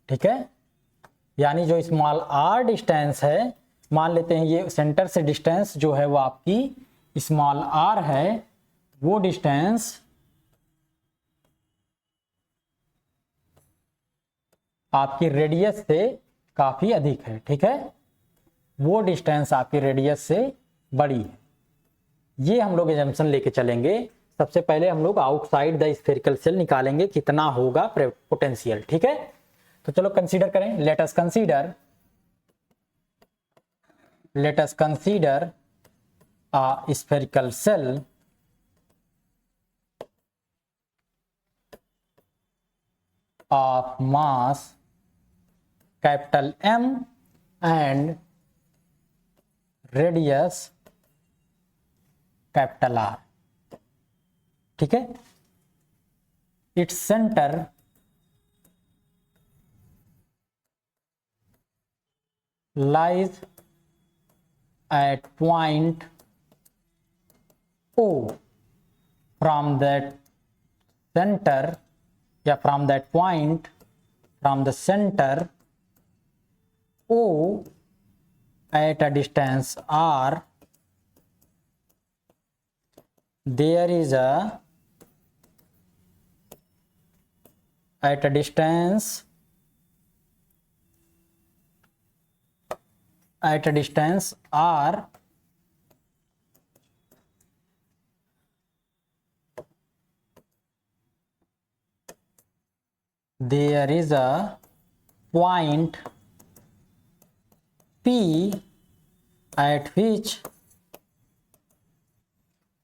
ठीक है, यानी जो स्मॉल r डिस्टेंस है, मान लेते हैं ये सेंटर से डिस्टेंस जो है वो आपकी स्मॉल r है, वो डिस्टेंस आपकी रेडियस से काफी अधिक है। ठीक है, वो डिस्टेंस आपकी रेडियस से बड़ी है, ये हम लोग एजम्पशन लेके चलेंगे। सबसे पहले हम लोग आउटसाइड द स्फेरिकल सेल निकालेंगे कितना होगा पोटेंशियल। ठीक है, तो चलो कंसीडर करें, let us consider a spherical cell of mass capital M and radius capital R. ठीक है, its center lies at point O. From that center, from that point, from the center O at a distance R, there is at a distance R, there is a point P at which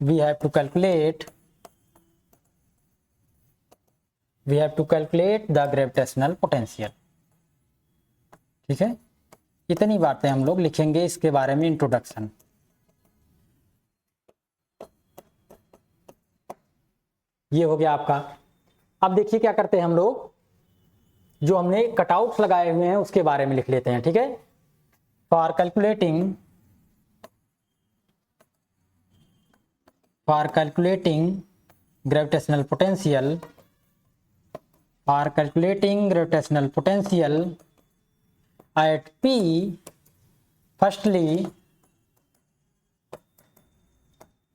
we have to calculate the gravitational potential. ठीक है, इतनी बातें हम लोग लिखेंगे इसके बारे में इंट्रोडक्शन। ये हो गया आपका। अब देखिए क्या करते हैं हम लोग, जो हमने कटआउट्स लगाए हुए हैं उसके बारे में लिख लेते हैं। ठीक है, for calculating gravitational potential at P, firstly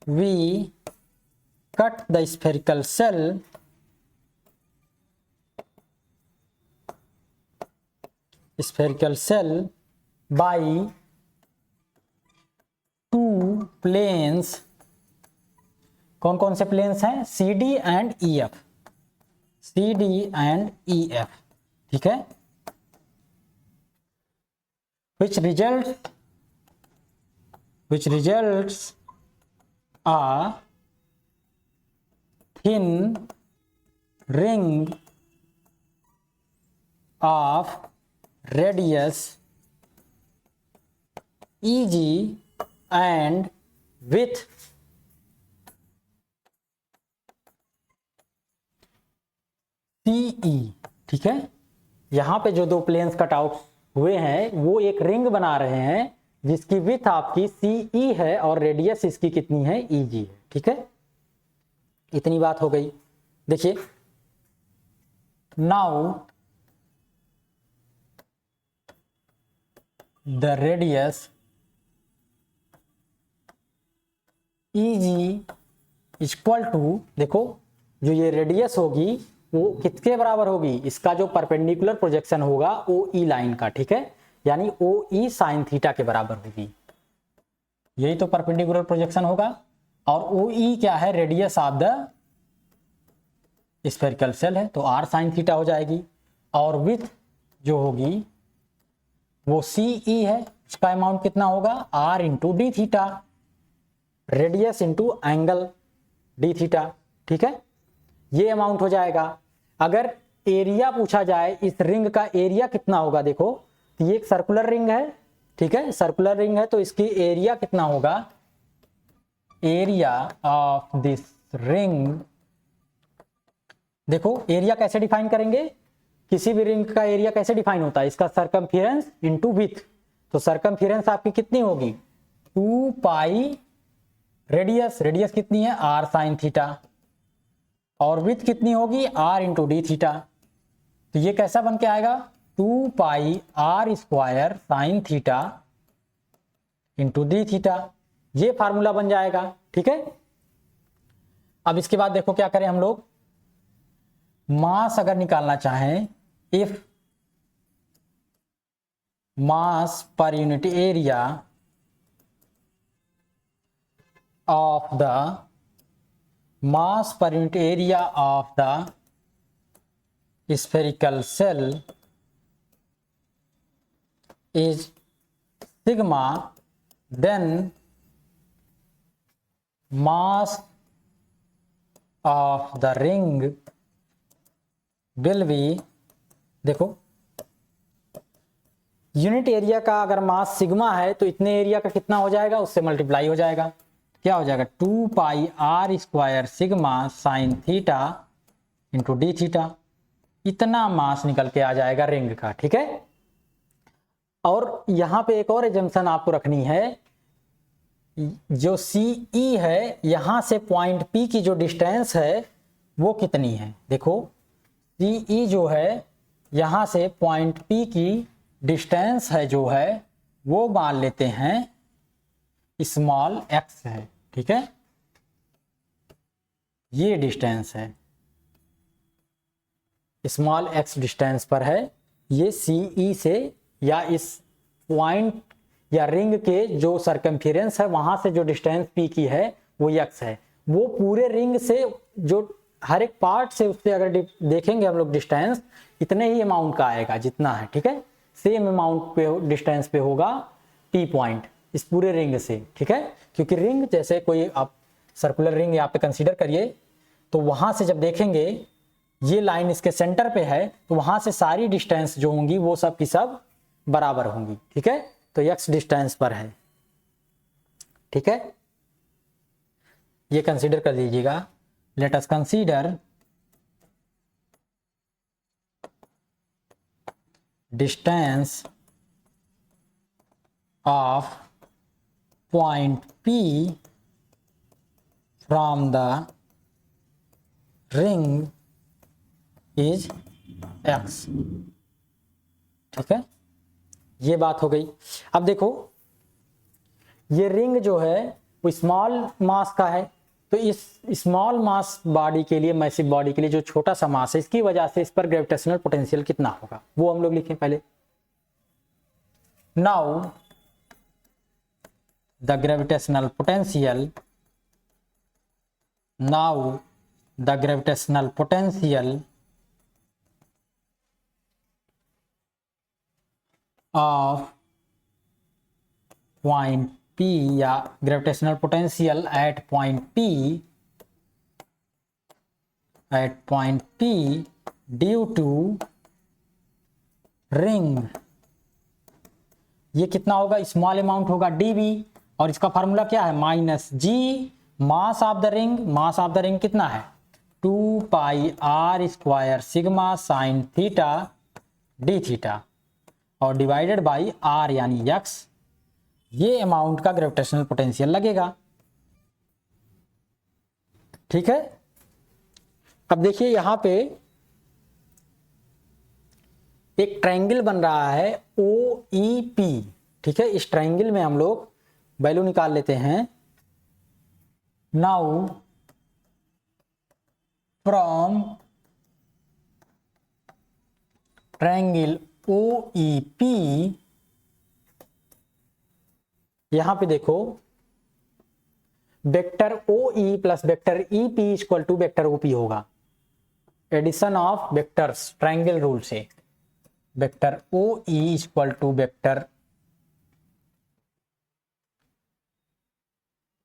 we cut the spherical cell by two planes। कौन कौन से प्लेन्स हैं, CD एंड EF, ठीक है, which results which results a thin ring of radius EG and width CE। ठीक है, यहां पे जो दो प्लेन्स कट आउट हुए हैं वो एक रिंग बना रहे हैं जिसकी विथ आपकी CE है और रेडियस इसकी कितनी है EG है। ठीक है, इतनी बात हो गई। देखिए now the radius EG equal to, देखो जो ये रेडियस होगी वो किसके बराबर होगी, इसका जो परपेंडिकुलर प्रोजेक्शन होगा OE लाइन का। ठीक है, यानी OE साइन थीटा के बराबर होगी, यही तो परपेंडिकुलर प्रोजेक्शन होगा। और OE क्या है, radius of the spherical cell है, तो R साइन थीटा हो जाएगी। और विथ जो होगी वो CE है, उसका अमाउंट कितना होगा R into D theta, radius into angle D theta. ठीक है, ये अमाउंट हो जाएगा। अगर एरिया पूछा जाए इस रिंग का एरिया कितना होगा, देखो तो ये एक सर्कुलर रिंग है। ठीक है, सर्कुलर रिंग है तो इसकी एरिया कितना होगा, एरिया ऑफ दिस रिंग। देखो एरिया कैसे डिफाइन करेंगे, किसी भी रिंग का एरिया कैसे डिफाइन होता है, इसका सरकमफेरेंस इंटू विथ। तो सरकमफेरेंस आपकी कितनी होगी 2 पाई रेडियस, रेडियस कितनी है R साइन थीटा, और विथ कितनी होगी R इंटू डी थीटा। तो ये कैसा बन के आएगा 2 pi R square sine theta into D theta, ये फार्मूला बन जाएगा। ठीक है, अब इसके बाद देखो क्या करें हम लोग, मास अगर निकालना चाहें, if mass per unit area of the mass per unit area of the spherical cell is sigma, then mass of the ring will be, देखो यूनिट एरिया का अगर मास सिग्मा है तो इतने एरिया का कितना हो जाएगा, उससे मल्टीप्लाई हो जाएगा, क्या हो जाएगा 2 pi R square sigma sine theta into D theta, इतना मास निकल के आ जाएगा रिंग का। ठीक है, और यहां पे एक और एजम्पशन आपको रखनी है, जो CE है यहां से पॉइंट P की जो डिस्टेंस है वो कितनी है। देखो CE जो है यहां से पॉइंट P की डिस्टेंस है जो है वो मान लेते हैं स्मॉल x है। ठीक है, ये डिस्टेंस है, स्मॉल x डिस्टेंस पर है, ये CE से या इस पॉइंट या रिंग के जो सरकमफेरेंस है वहां से जो डिस्टेंस P की है वो x है। वो पूरे रिंग से जो हर एक पार्ट से उससे अगर देखेंगे हम लोग डिस्टेंस, इतने ही अमाउंट का आएगा जितना है। ठीक है, सेम अमाउंट पे डिस्टेंस पे होगा P पॉइंट इस पूरे रिंग से। ठीक है, क्योंकि रिंग जैसे कोई आप सर्कुलर रिंग यहाँ पे कंसीडर करिए, तो वहां से जब देखेंगे ये लाइन इसके सेंटर पे है तो वहां से सारी डिस्टेंस जो होंगी वो सब की सब बराबर होंगी। ठीक है, तो x डिस्टेंस पर है। ठीक है, ये कंसीडर कर लीजिएगा। Let us consider distance of point P from the ring is x। ठीक है, ये बात हो गई। अब देखो ये रिंग जो है वो स्मॉल मास का है, तो इस स्मॉल मास बॉडी के लिए, मैसिव बॉडी के लिए जो छोटा सा मास है, इसकी वजह से इस पर ग्रेविटेशनल पोटेंशियल कितना होगा वो हम लोग लिखें पहले। Now the gravitational potential, now the gravitational potential of point P या gravitational potential at point P due to ring, ये कितना होगा, स्मॉल अमाउंट होगा dV, और इसका फार्मूला क्या है, minus G mass of the ring, mass of the ring कितना है 2 pi r square sigma sine theta D theta और डिवाइडेड बाई r यानी x, ये अमाउंट का ग्रेविटेशनल पोटेंशियल लगेगा। ठीक है, अब देखिए यहां पे एक ट्रायंगल बन रहा है OEP। ठीक है, इस ट्रायंगल में हम लोग वैल्यू निकाल लेते हैं। नाउ फ्रॉम ट्रायंगल OEP, यहां पे देखो vector OE plus vector EP equal to vector OP होगा, addition of vectors triangle rule से। Vector OE equal to vector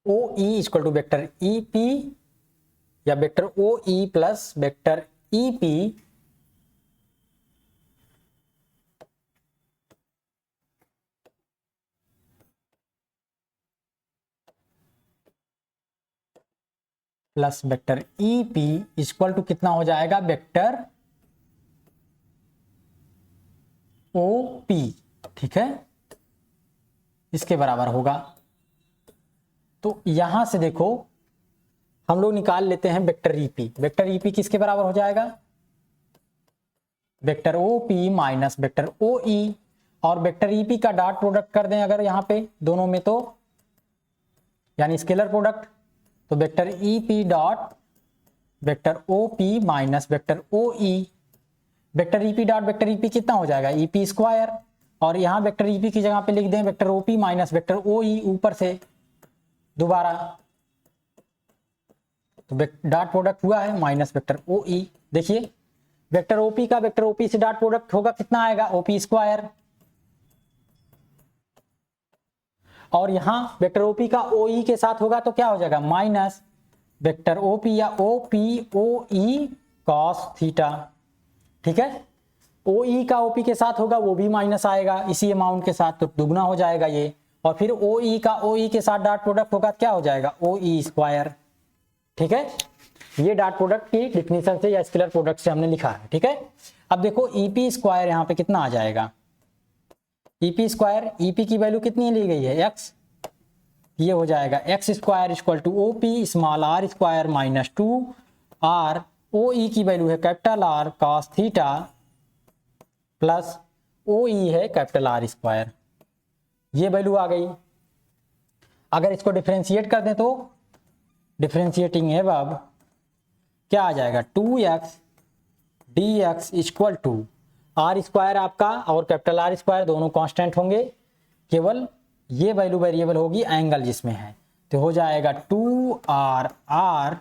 OE equal to vector EP या vector OE plus vector EP plus vector EP equal to कितना हो जाएगा, वेक्टर OP। ठीक है, इसके बराबर होगा। तो यहां से देखो हम लोग निकाल लेते हैं वेक्टर EP। वेक्टर EP किसके बराबर हो जाएगा, vector OP minus vector OE, और वेक्टर EP का डॉट प्रोडक्ट कर दें अगर यहां पे दोनों में, तो यानी स्केलर प्रोडक्ट, तो vector EP dot vector OP minus vector OE, vector EP dot vector EP कितना हो जाएगा EP स्क्वायर, और यहाँ वेक्टर EP की जगह पे लिख दें vector OP minus vector OE ऊपर से दोबारा, तो डॉट प्रोडक्ट हुआ है माइनस वेक्टर OE। देखिए वेक्टर OP का वेक्टर OP से डॉट प्रोडक्ट होगा कितना आएगा OP स्क्वायर, और यहां वेक्टर OP का OE के साथ होगा तो क्या हो जाएगा माइनस वेक्टर OP या OP OE cos थीटा। ठीक है, OE का OP के साथ होगा वो भी माइनस आएगा इसी अमाउंट के साथ, तो दुगना हो जाएगा ये, और फिर OE का OE के साथ डॉट प्रोडक्ट होगा क्या हो जाएगा OE स्क्वायर। ठीक है, ये डॉट प्रोडक्ट की डिफिनीशन से या स्केलर प्रोडक्ट से हमने लिखा है। ठीक है, अब देखो EP स्क्वायर यहाँ पे कितना आ जाएगा, EP स्क्वायर, EP की वैल्यू कितनी ली गई है x, ये हो जाएगा x square equal to OP स्मॉल r square minus 2r, OE की वैल्यू है capital R cos theta plus OE है कैपिटल R स्क्वायर, ये वैल्यू आ गई। अगर इसको डिफरेंशिएट कर दें तो डिफरेंशिएटिंग है अब क्या आ जाएगा 2x dx equal to R square आपका और कैपिटल R स्क्वायर दोनों कांस्टेंट होंगे, केवल ये वैल्यू वेरिएबल होगी एंगल जिसमें है, तो हो जाएगा 2r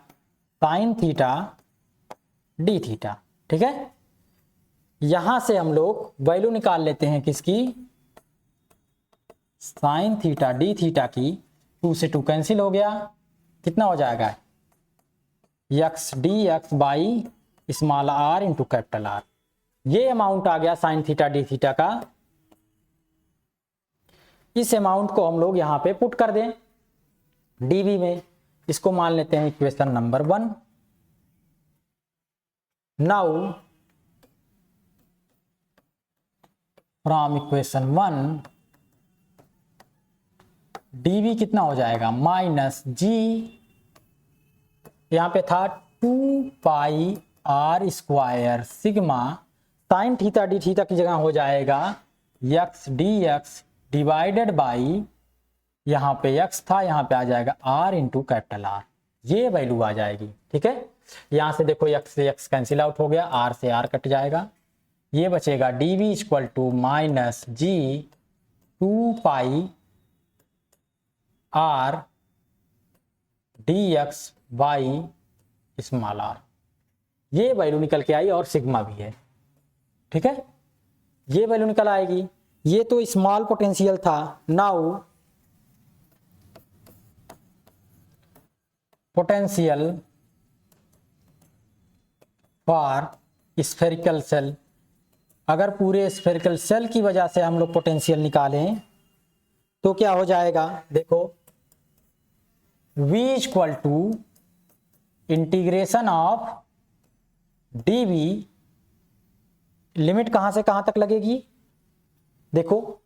sine theta D theta. ठीक है, यहां से हम लोग वैल्यू निकाल लेते हैं किसकी, साइन थीटा डी थीटा की, 2 से 2 कैंसिल हो गया, कितना हो जाएगा x dx by small r into capital R, ये अमाउंट आ गया साइन थीटा डी थीटा का। इस अमाउंट को हम लोग यहां पे पुट कर दें dV में, इसको मान लेते हैं equation number 1। Now from equation 1 dV कितना हो जाएगा माइनस G, यहां पे था 2 pi R square sigma sine theta D theta की जगह हो जाएगा x dx डिवाइडेड बाई, यहाँ पे x था यहाँ पे आ जाएगा r इंटू कैपिटल R, ये वैल्यू आ जाएगी। ठीक है, यहाँ से देखो x से x कैंसिल आउट हो गया, r से r कट जाएगा, ये बचेगा dv equal to minus G 2 pi R dx by small r, ये वैल्यू निकल के आई और सिग्मा भी है। ठीक है, ये वैल्यू निकल आएगी, ये तो स्मॉल पोटेंशियल था। Now potential for spherical shell, अगर पूरे स्फेरिकल सेल की वजह से हम लोग पोटेंशियल निकालें तो क्या हो जाएगा, देखो V equal to integration of dV, limit कहां से कहां तक लगेगी, देखो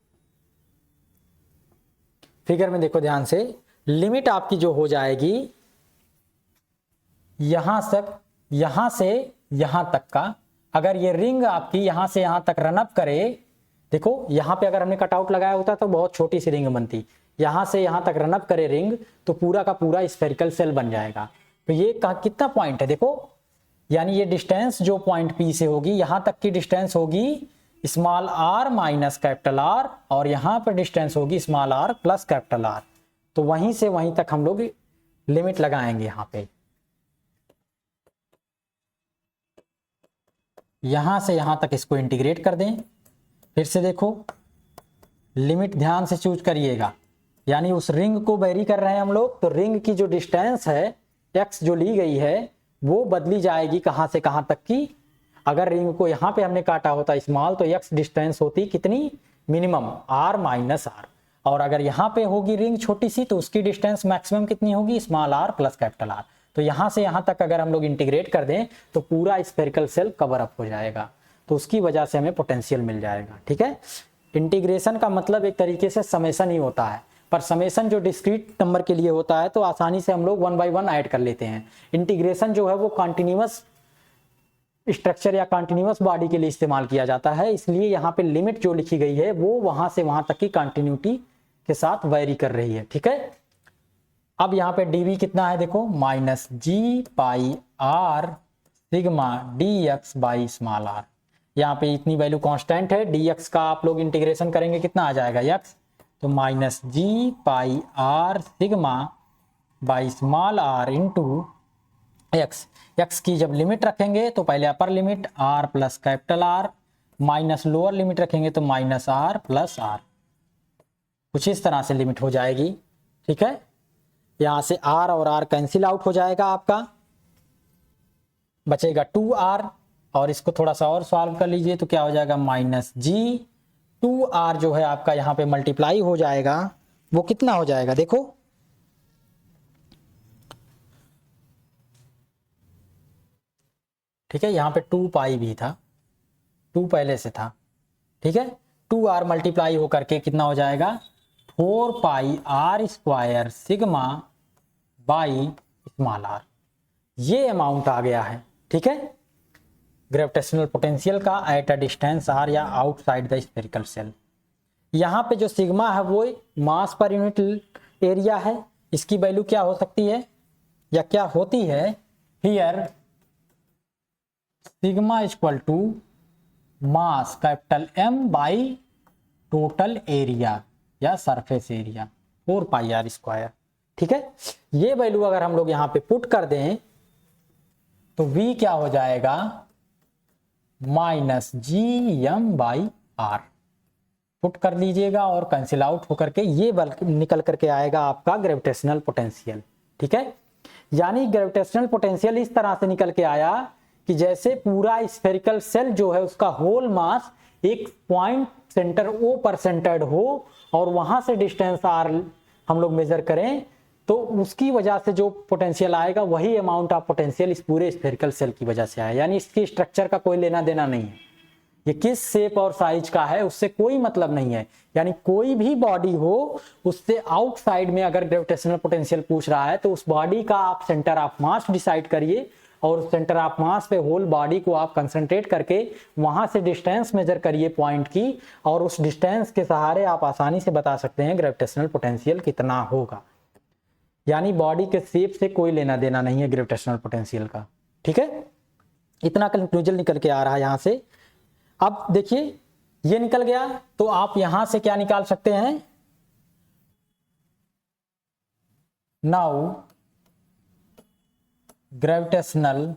फिगर में देखो ध्यान से, लिमिट आपकी जो हो जाएगी यहां से यहां तक का, अगर ये रिंग आपकी यहां से यहां तक रनअप करे, देखो यहां पे अगर हमने कटआउट लगाया होता तो बहुत छोटी सी रिंग बनती, यहां से यहां तक रनअप करे रिंग तो पूरा का पूरा स्फेरिकल सेल बन जाएगा। तो ये कितना पॉइंट है देखो, यानी ये डिस्टेंस जो पॉइंट P से होगी यहां तक की डिस्टेंस होगी small r minus capital R, और यहां पर डिस्टेंस होगी small r plus capital R। तो वहीं से वहीं तक हम लोग लिमिट लगाएंगे, यहां पे यहां से यहां तक इसको इंटीग्रेट कर दें। फिर से देखो लिमिट ध्यान से चूज करिएगा, यानी उस रिंग को वेरी कर रहे हैं हम लोग, तो रिंग की जो डिस्टेंस है x जो ली गई है वो बदली जाएगी कहां से कहां तक की। अगर रिंग को यहां पे हमने काटा होता स्मॉल तो x डिस्टेंस होती कितनी, मिनिमम r माइनस r, और अगर यहां पे होगी रिंग छोटी सी तो उसकी डिस्टेंस मैक्सिमम कितनी होगी, small r plus capital R। तो यहां से यहां तक अगर हम लोग इंटीग्रेट कर दें तो पूरा स्फेरिकल सेल कवर अप हो जाएगा, तो उसकी वजह से हमें पोटेंशियल मिल जाएगा। ठीक है, इंटीग्रेशन का मतलब एक तरीके से समेशन ही होता है, पर समेशन जो डिस्क्रीट नंबर के लिए होता है तो आसानी से हम लोग 1 बाय 1 ऐड कर लेते हैं। इंटीग्रेशन जो है वो कॉन्टिन्यूअस स्ट्रक्चर या कॉन्टिन्यूअस बॉडी के लिए इस्तेमाल किया जाता है, इसलिए यहाँ पे लिमिट जो लिखी गई है वो वहां से वहां तक की कंटिन्यूटी के साथ वेरी कर रही है। ठीक है, अब यहाँ पे dv कितना है देखो, minus G pi R sigma dx by small r, यहाँ पे इतनी वैल्यू कांस्टेंट है, dx का आप लोग इंटीग्रेशन करेंगे कितना आ जाएगा x, तो minus G pi R sigma by small r into x की जब लिमिट रखेंगे तो पहले upper limit r plus capital R, minus lower limit रखेंगे तो माइनस r प्लस r, कुछ इस तरह से लिमिट हो जाएगी। ठीक है, यहां से r और r कैंसिल आउट हो जाएगा, आपका बचेगा 2r, और इसको थोड़ा सा और सॉल्व कर लीजिए तो क्या हो जाएगा, माइनस जी 2r जो है आपका यहाँ पे मल्टीप्लाई हो जाएगा, वो कितना हो जाएगा देखो, ठीक है, यहाँ पे 2 पाई भी था, 2 पहले से था। ठीक है, 2r मल्टीप्लाई होकर के कितना हो जाएगा, 4 pi r square sigma by small r, ये अमाउंट आ गया है। ठीक है, ग्रेविटेशनल पोटेंशियल का एट अ डिस्टेंस r या आउटसाइड द स्फेरिकल सेल। यहाँ पे जो सिग्मा है वो मास पर यूनिट एरिया है, इसकी वैल्यू क्या हो सकती है या क्या होती है, here sigma equal to mass capital M by total area या surface area 4 pi r square. ठीक है, ये वैल्यू अगर हम लोग यहाँ पे पुट कर दें तो V क्या हो जाएगा, minus G M by R, put कर लीजिएगा और कैंसिल आउट होकर के ये निकल करके आएगा आपका ग्रेविटेशनल पोटेंशियल। ठीक है, यानी ग्रेविटेशनल पोटेंशियल इस तरह से निकल के आया कि जैसे पूरा स्फेरिकल सेल जो है उसका होल मास एक पॉइंट सेंटर O पर सेंटर्ड हो और वहां से डिस्टेंस r हम लोग मेजर करें तो उसकी वजह से जो पोटेंशियल आएगा वही अमाउंट ऑफ पोटेंशियल इस पूरे स्फेरिकल सेल की वजह से आया, यानी इसकी स्ट्रक्चर का कोई लेना देना नहीं है, ये किस शेप और साइज का है उससे कोई मतलब नहीं है। यानी कोई भी बॉडी हो उससे आउटसाइड में अगर ग्रेविटेशनल पोटेंशियल पूछ रहा है तो उस बॉडी का आप सेंटर ऑफ मास डिसाइड करिए और सेंटर ऑफ मास पे होल बॉडी को आप कंसंट्रेट करके वहां से डिस्टेंस मेजर करिए पॉइंट की, और उस डिस्टेंस के सहारे आप आसानी से बता सकते हैं ग्रेविटेशनल पोटेंशियल कितना होगा। यानी बॉडी के शेप से कोई लेना देना नहीं है ग्रेविटेशनल पोटेंशियल का। ठीक है, इतना कंक्लूजन निकल के आ रहा है यहां से। अब देखिए ये निकल गया तो आप यहां से क्या निकाल सकते हैं, नाउ ग्रेविटेशनल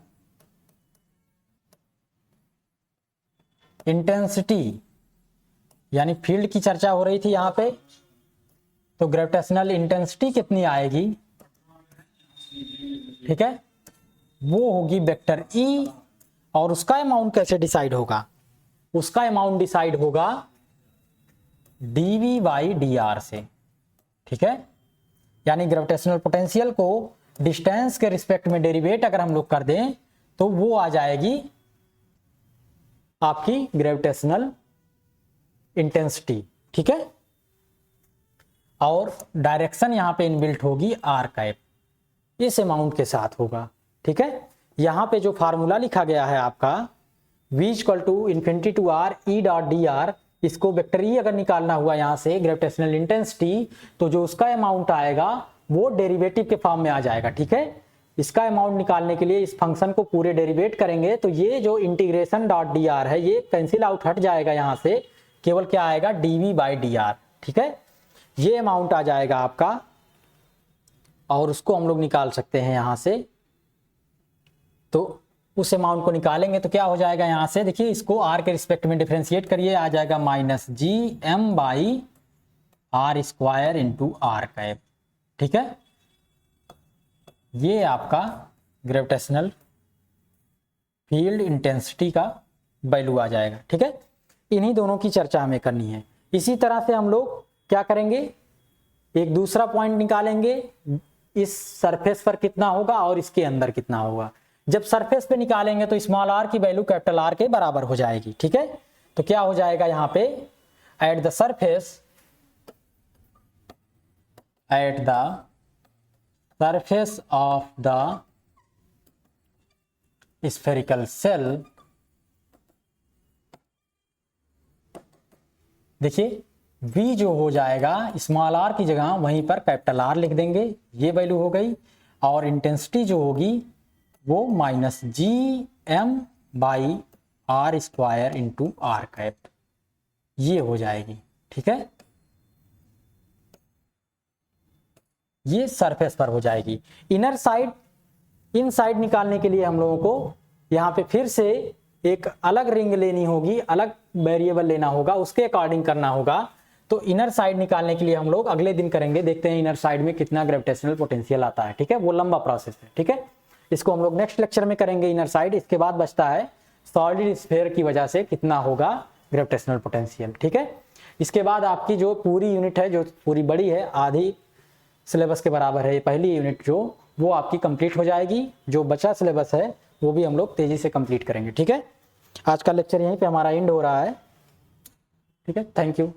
इंटेंसिटी, यानी फील्ड की चर्चा हो रही थी यहां पे, तो ग्रेविटेशनल इंटेंसिटी कितनी आएगी, ठीक है, वो होगी वेक्टर ई, और उसका अमाउंट कैसे डिसाइड होगा, उसका अमाउंट डिसाइड होगा dv बाई dr से, ठीक है। यानी ग्रेविटेशनल पोटेंशियल को डिस्टेंस के रिस्पेक्ट में डेरिवेट अगर हम लोग कर दें तो वो आ जाएगी आपकी ग्रेविटेशनल इंटेंसिटी, ठीक है। और डायरेक्शन यहां पे इनबिल्ट होगी आर कैप, इस अमाउंट के साथ होगा, ठीक है। यहां पे जो फार्मूला लिखा गया है आपका v equal to infinity to r e dot D R, इसको वेक्टर ई अगर निकालना हुआ यहां से ग्रेविटेशनल इंटेंसिटी, तो जो उसका अमाउंट आएगा वो डेरिवेटिव के फॉर्म में आ जाएगा, ठीक है। इसका अमाउंट निकालने के लिए इस फंक्शन को पूरे डेरिवेट करेंगे तो ये जो इंटीग्रेशन डॉट डी आर है ये कैंसिल आउट हट जाएगा, यहां से केवल क्या आएगा dv बाई डी आर, ठीक है। ये अमाउंट आ जाएगा आपका, और उसको हम लोग निकाल सकते हैं यहां से। तो उस अमाउंट को निकालेंगे तो क्या हो जाएगा, यहां से देखिए इसको r के रिस्पेक्ट में डिफरेंशिएट करिए, आ जाएगा minus G M by R square into R cap, ठीक है। ये आपका ग्रेविटेशनल फील्ड इंटेंसिटी का वैल्यू आ जाएगा, ठीक है। इन्हीं दोनों की चर्चा हमें करनी है। इसी तरह से हम लोग क्या करेंगे, एक दूसरा पॉइंट निकालेंगे, इस सरफेस पर कितना होगा और इसके अंदर कितना होगा। जब सरफेस पे निकालेंगे तो स्मॉल r की वैल्यू कैपिटल R के बराबर हो जाएगी, ठीक है। तो क्या हो जाएगा यहां पे, at the surface of the spherical cell, देखिए v जो हो जाएगा स्मॉल r की जगह वहीं पर कैपिटल R लिख देंगे, ये वैल्यू हो गई। और इंटेंसिटी जो होगी वो minus G M by R square into R cap, ये हो जाएगी, ठीक है। ये सरफेस पर हो जाएगी। इनर साइड, इन साइड निकालने के लिए हम लोगों को यहाँ पे फिर से एक अलग रिंग लेनी होगी, अलग वेरिएबल लेना होगा, उसके अकॉर्डिंग करना होगा। तो इनर साइड निकालने के लिए हम लोग अगले दिन करेंगे, देखते हैं इनर साइड में कितना ग्रेविटेशनल पोटेंशियल आता है, ठीक है। वो लंबा प्रोसेस है, ठीक है। इसको हम लोग नेक्स्ट लेक्चर में करेंगे इनर साइड। इसके बाद बचता है सॉलिड स्फीयर की वजह से कितना होगा ग्रेविटेशनल पोटेंशियल, ठीक है। इसके बाद आपकी जो पूरी यूनिट है, जो पूरी बड़ी है, आधी सिलेबस के बराबर है, पहली यूनिट जो, वो आपकी कंप्लीट हो जाएगी। जो बचा सिलेबस है वो भी हम लोग तेजी से कंप्लीट करेंगे, ठीक है। आज का लेक्चर यहीं पे हमारा एंड हो रहा है, ठीक है। Thank you.